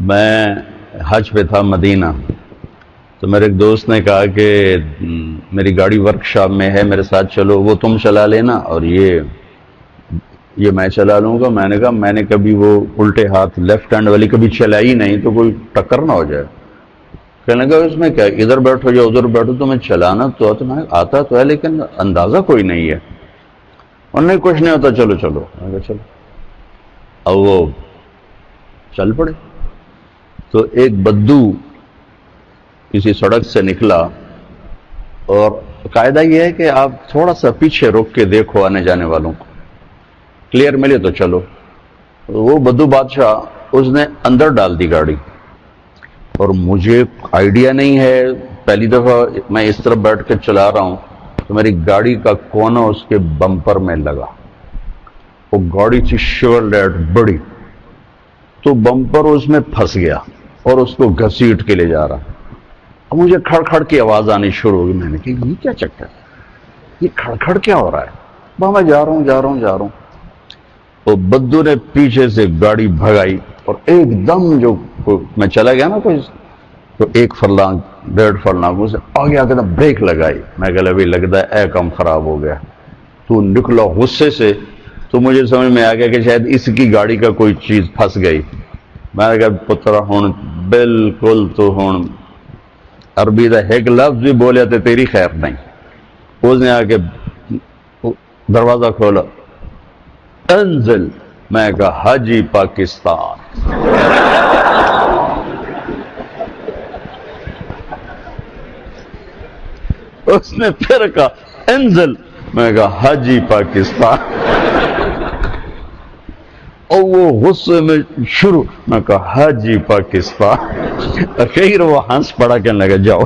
میں حج پہ تھا مدینہ، تو میرے ایک دوست نے کہا کہ میری گاڑی ورک شاپ میں ہے، میرے ساتھ چلو، وہ تم چلا لینا اور یہ میں چلا لوں گا۔ میں نے کہا میں نے کبھی وہ الٹے ہاتھ لیفٹ ہینڈ والی کبھی چلائی نہیں، تو کوئی ٹکر نہ ہو جائے۔ کہنے لگا اس میں کیا، ادھر بیٹھو یا ادھر بیٹھو، تمہیں چلانا تو آتا تو ہے لیکن اندازہ کوئی نہیں ہے۔ انہوں نے کچھ نہیں ہوتا، چلو چلو۔ میں کہا چلو، اب وہ چل پڑے۔ تو ایک بدو کسی سڑک سے نکلا، اور قاعدہ یہ ہے کہ آپ تھوڑا سا پیچھے روک کے دیکھو آنے جانے والوں کو، کلیئر ملے تو چلو۔ وہ بدو بادشاہ اس نے اندر ڈال دی گاڑی، اور مجھے آئیڈیا نہیں ہے، پہلی دفعہ میں اس طرف بیٹھ کے چلا رہا ہوں، تو میری گاڑی کا کونا اس کے بمپر میں لگا۔ وہ گاڑی تھی شیورلیٹ بڑی، تو بمپر اس میں پھنس گیا اور اس کو گھسیٹ کے لے جا رہا۔ اب مجھے کھڑ کھڑ کی آواز آنی شروع ہوگی۔ میں نے کہا یہ کیا چکر ہے، یہ کھڑ کھڑ کیا ہو رہا ہے؟ میں جا رہا ہوں۔ وہ بدو نے پیچھے سے گاڑی بھگائی، اور ایک دم جو میں چلا گیا نا کوئی تو 1 فرلانگ 1.5 فرلانگ سے آگے آگے بریک لگائی۔ میں کہا ابھی لگتا ہے کام خراب ہو گیا۔ تو نکلا غصے سے، تو مجھے سمجھ میں آ گیا کہ شاید اس کی گاڑی کا کوئی چیز پھنس گئی۔ میں نے کہا پتر ہون بالکل تو ہون عربی دا ایک لفظ بھی بولیا تو تیری خیر نہیں۔ اس نے آ کے دروازہ کھولا، انزل۔ میں کہا حاجی پاکستان۔ اس نے پھر کہا انزل۔ میں کہا حاجی پاکستان۔ اور وہ غصے میں شروع، میں کہا حاجی پاکستان۔ اخیر وہ ہنس پڑا، کہنے لگا جاؤ۔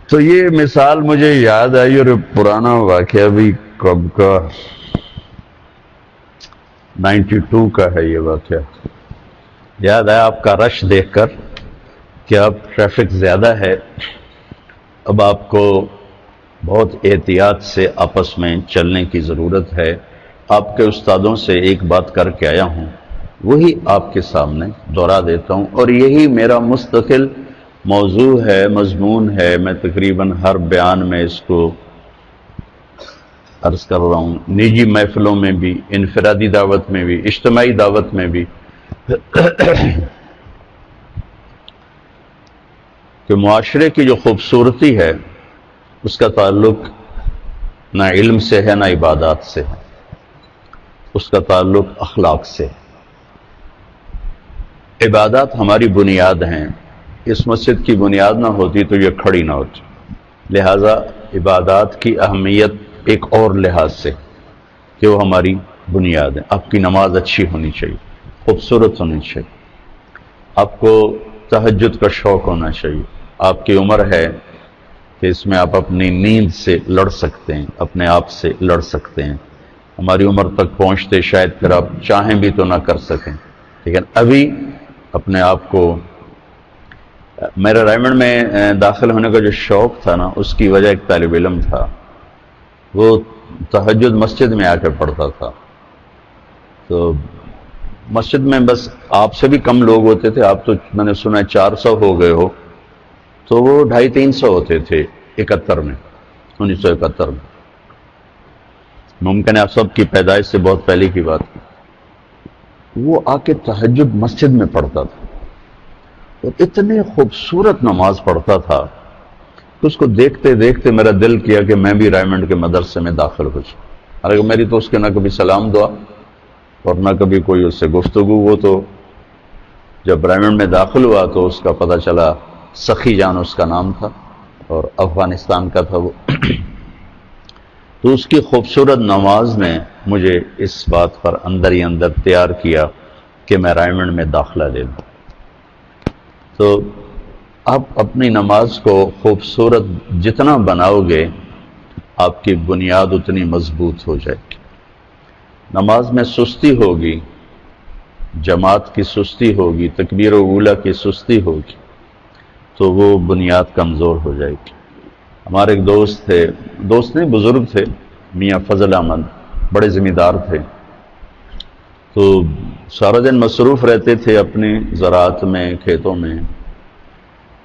تو یہ مثال مجھے یاد آئی، اور پرانا واقعہ بھی کب کا 92 کا ہے یہ واقعہ۔ یاد آیا آپ کا رش دیکھ کر کہ اب ٹریفک زیادہ ہے، اب آپ کو بہت احتیاط سے آپس میں چلنے کی ضرورت ہے۔ آپ کے استادوں سے ایک بات کر کے آیا ہوں، وہی آپ کے سامنے دہرا دیتا ہوں، اور یہی میرا مستقل موضوع ہے، مضمون ہے۔ میں تقریباً ہر بیان میں اس کو عرض کر رہا ہوں، نجی محفلوں میں بھی، انفرادی دعوت میں بھی، اجتماعی دعوت میں بھی، کہ معاشرے کی جو خوبصورتی ہے اس کا تعلق نہ علم سے ہے نہ عبادات سے ہے، اس کا تعلق اخلاق سے ہے۔ عبادات ہماری بنیاد ہیں، اس مسجد کی بنیاد نہ ہوتی تو یہ کھڑی نہ ہوتی، لہذا عبادات کی اہمیت ایک اور لحاظ سے کہ وہ ہماری بنیاد ہے۔ آپ کی نماز اچھی ہونی چاہیے، خوبصورت ہونی چاہیے، آپ کو تہجد کا شوق ہونا چاہیے، آپ کی عمر ہے کہ اس میں آپ اپنی نیند سے لڑ سکتے ہیں، اپنے آپ سے لڑ سکتے ہیں۔ ہماری عمر تک پہنچتے شاید پھر آپ چاہیں بھی تو نہ کر سکیں، لیکن ابھی اپنے آپ کو، میرے رائمنڈ میں داخل ہونے کا جو شوق تھا نا، اس کی وجہ ایک طالب علم تھا، وہ تہجد مسجد میں آ کے پڑھتا تھا، تو مسجد میں بس آپ سے بھی کم لوگ ہوتے تھے، آپ تو میں نے سنا 400 ہو گئے ہو، تو وہ 250-300 ہوتے تھے 1971 میں۔ ممکن ہے آپ سب کی پیدائش سے بہت پہلے کی بات۔ وہ آ کے تہجد مسجد میں پڑھتا تھا، اور اتنے خوبصورت نماز پڑھتا تھا کہ اس کو دیکھتے دیکھتے میرا دل کیا کہ میں بھی رائمنڈ کے مدرسے میں داخل ہو جاؤں۔ حالانکہ میری تو اس کے نہ کبھی سلام دعا اور نہ کبھی کوئی اس سے گفتگو۔ وہ تو جب رائمنڈ میں داخل ہوا تو اس کا پتہ چلا، سخی جان اس کا نام تھا اور افغانستان کا تھا وہ۔ تو اس کی خوبصورت نماز نے مجھے اس بات پر اندر ہی اندر تیار کیا کہ میں رائمنڈ میں داخلہ لے لوں۔ تو آپ اپنی نماز کو خوبصورت جتنا بناؤ گے، آپ کی بنیاد اتنی مضبوط ہو جائے گی۔ نماز میں سستی ہوگی، جماعت کی سستی ہوگی، تکبیر اولیٰ کی سستی ہوگی، تو وہ بنیاد کمزور ہو جائے گی۔ ہمارے ایک دوست تھے، دوست نہیں بزرگ تھے، میاں فضل احمد، بڑے ذمہ دار تھے۔ تو سارا دن مصروف رہتے تھے اپنی زراعت میں، کھیتوں میں.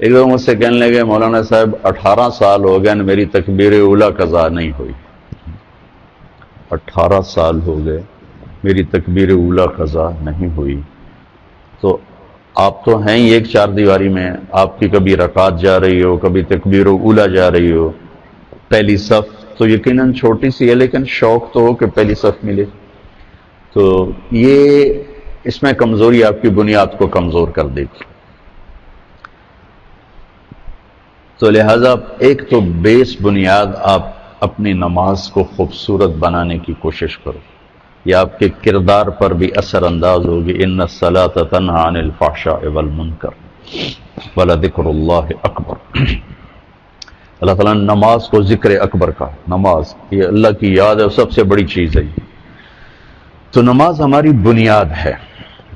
ایک دفعہ مجھ سے کہنے لگے مولانا صاحب 18 سال ہو گئے میری تکبیر اولیٰ قضا نہیں ہوئی. 18 سال ہو گئے میری تکبیر اولیٰ قضا نہیں ہوئی. تو آپ تو ہیں ہی ایک چار دیواری میں، آپ کی کبھی رکعت جا رہی ہو، کبھی تکبیر اولیٰ جا رہی ہو، پہلی صف تو یقیناً چھوٹی سی ہے لیکن شوق تو ہو کہ پہلی صف ملے. تو یہ اس میں کمزوری آپ کی بنیاد کو کمزور کر دے گی. تو لہذا ایک تو بیس بنیاد آپ اپنی نماز کو خوبصورت بنانے کی کوشش کرو. یہ آپ کے کردار پر بھی اثر انداز ہوگی. ان الصلاۃ تنہی عن الفحشاء والمنکر ولذکر اللہ اکبر. اللہ تعالیٰ نے نماز کو ذکر اکبر کا، نماز یہ اللہ کی یاد ہے، سب سے بڑی چیز ہے. تو نماز ہماری بنیاد ہے.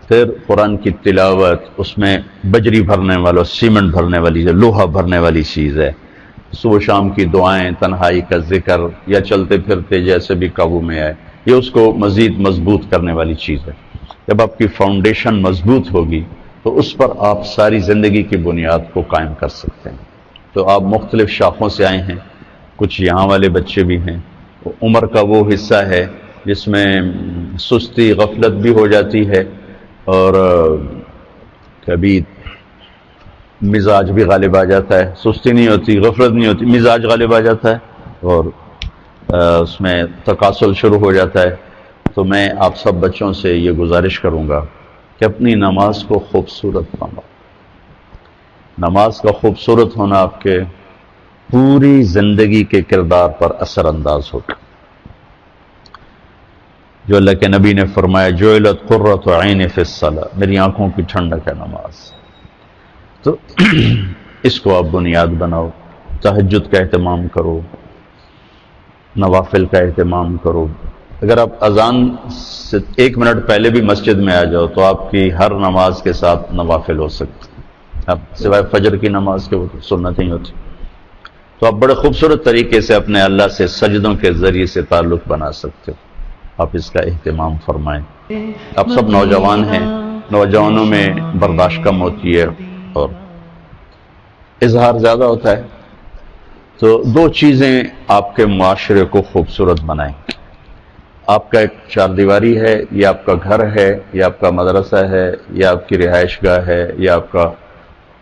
پھر قرآن کی تلاوت، اس میں بجری بھرنے والا، سیمنٹ بھرنے والی، لوہا بھرنے والی چیز ہے. صبح شام کی دعائیں، تنہائی کا ذکر یا چلتے پھرتے جیسے بھی قابو میں آئے، یہ اس کو مزید مضبوط کرنے والی چیز ہے. جب آپ کی فاؤنڈیشن مضبوط ہوگی تو اس پر آپ ساری زندگی کی بنیاد کو قائم کر سکتے ہیں. تو آپ مختلف شاخوں سے آئے ہیں، کچھ یہاں والے بچے بھی ہیں. عمر کا وہ حصہ ہے جس میں سستی غفلت بھی ہو جاتی ہے اور کبھی مزاج بھی غالب آ جاتا ہے. سستی نہیں ہوتی، غفلت نہیں ہوتی، مزاج غالب آ جاتا ہے اور اس میں تکاسل شروع ہو جاتا ہے. تو میں آپ سب بچوں سے یہ گزارش کروں گا کہ اپنی نماز کو خوبصورت بناؤ. نماز کا خوبصورت ہونا آپ کے پوری زندگی کے کردار پر اثر انداز ہوگا. جو اللہ کے نبی نے فرمایا جعلت قرۃ عین فی الصلاۃ، میری آنکھوں کی ٹھنڈک ہے نماز. تو اس کو آپ بنیاد بناؤ. تہجد کا اہتمام کرو، نوافل کا اہتمام کرو. اگر آپ اذان سے 1 منٹ پہلے بھی مسجد میں آ جاؤ تو آپ کی ہر نماز کے ساتھ نوافل ہو سکتی. اب سوائے فجر کی نماز کے وہ سنت نہیں ہوتی. تو آپ بڑے خوبصورت طریقے سے اپنے اللہ سے سجدوں کے ذریعے سے تعلق بنا سکتے ہو. آپ اس کا اہتمام فرمائیں. آپ سب نوجوان ہیں، نوجوانوں میں برداشت کم ہوتی ہے اور اظہار زیادہ ہوتا ہے. تو 2 چیزیں آپ کے معاشرے کو خوبصورت بنائیں. آپ کا ایک چار دیواری ہے، یہ آپ کا گھر ہے، یہ آپ کا مدرسہ ہے، یہ آپ کی رہائش گاہ ہے، یہ آپ کا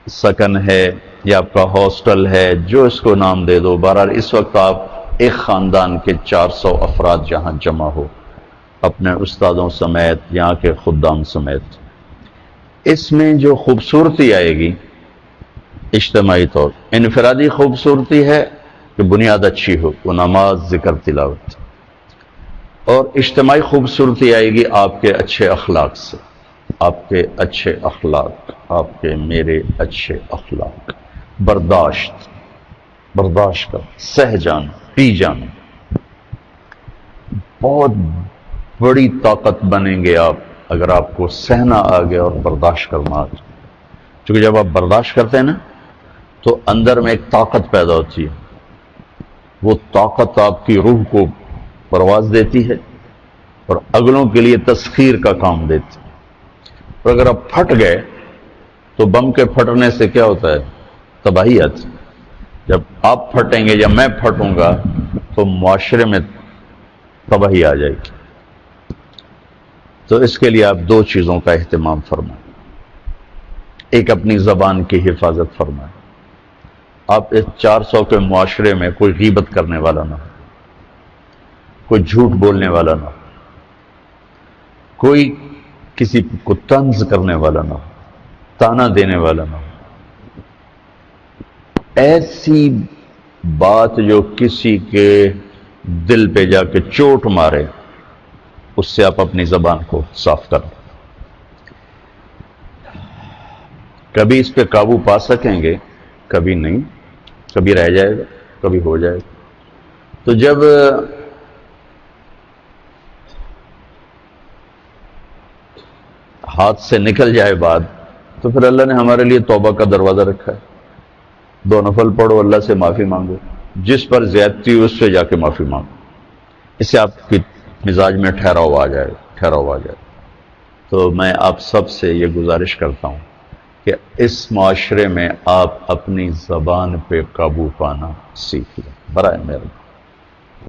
سکن ہے، یہ آپ کا ہاسٹل ہے، جو اس کو نام دے دو. بہرحال اس وقت آپ ایک خاندان کے 400 افراد جہاں جمع ہو، اپنے استادوں سمیت، یہاں کے خدام سمیت. اس میں جو خوبصورتی آئے گی اجتماعی طور، انفرادی خوبصورتی ہے کہ بنیاد اچھی ہو، وہ نماز، ذکر، تلاوت. اور اجتماعی خوبصورتی آئے گی آپ کے اچھے اخلاق سے. آپ کے اچھے اخلاق، آپ کے میرے اچھے اخلاق، برداشت کر، سہ جانا، پی جانا. بہت بڑی طاقت بنیں گے آپ اگر آپ کو سہنا آ گیا اور برداشت کرنا آ گیا. چونکہ جب آپ برداشت کرتے ہیں نا تو اندر میں ایک طاقت پیدا ہوتی ہے. وہ طاقت آپ کی روح کو پرواز دیتی ہے اور اگلوں کے لیے تسخیر کا کام دیتی ہے. اور اگر آپ پھٹ گئے تو بم کے پھٹنے سے کیا ہوتا ہے؟ تباہی آتی. جب آپ پھٹیں گے یا میں پھٹوں گا تو معاشرے میں تباہی آ جائے گی. تو اس کے لیے آپ 2 چیزوں کا اہتمام فرمائیں. ایک اپنی زبان کی حفاظت فرمائیں. آپ اس 400 کے معاشرے میں کوئی غیبت کرنے والا نہ ہو، کوئی جھوٹ بولنے والا نہ ہو، کوئی کسی کو طنز کرنے والا نہ ہو، تانا دینے والا نہ ہو. ایسی بات جو کسی کے دل پہ جا کے چوٹ مارے، اس سے آپ اپنی زبان کو صاف کریں. کبھی اس پہ قابو پا سکیں گے، کبھی نہیں، کبھی رہ جائے گا، کبھی ہو جائے گا. تو جب ہاتھ سے نکل جائے بات تو پھر اللہ نے ہمارے لیے توبہ کا دروازہ رکھا ہے. 2 نفل پڑھو، اللہ سے معافی مانگو، جس پر زیادتی ہو اس سے جا کے معافی مانگو. اس سے آپ کی مزاج میں ٹھہراؤ آ جائے. تو میں آپ سب سے یہ گزارش کرتا ہوں کہ اس معاشرے میں آپ اپنی زبان پہ قابو پانا سیکھ لیں، برائے مہربانی۔